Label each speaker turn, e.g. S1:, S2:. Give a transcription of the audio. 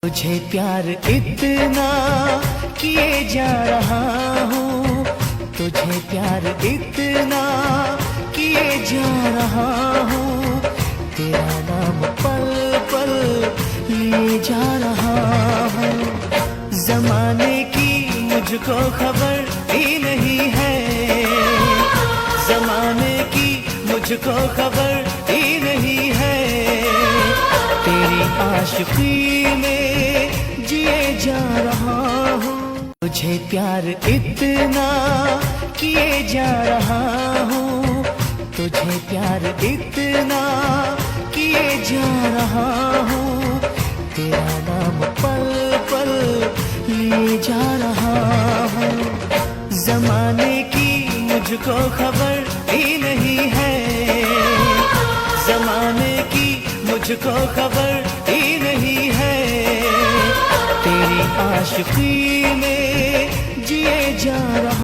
S1: तुझे प्यार इतना किए जा रहा हूँ, तुझे प्यार इतना किए जा रहा हूँ, तेरा नाम पल पल लिए जा रहा हूँ। जमाने की मुझको खबर ही नहीं है, जमाने की मुझको खबर ही नहीं है, तेरी आशिकी में जिए जा रहा हूँ। तुझे प्यार इतना किए जा रहा हूँ, तुझे प्यार इतना किए जा रहा हूँ, तेरा नाम पल पल लिए जा रहा हूँ। जमाने की मुझको खबर ही नहीं है, जमाने की मुझको खबर ही नहीं है, तेरी आशिकी में जिए जा रहा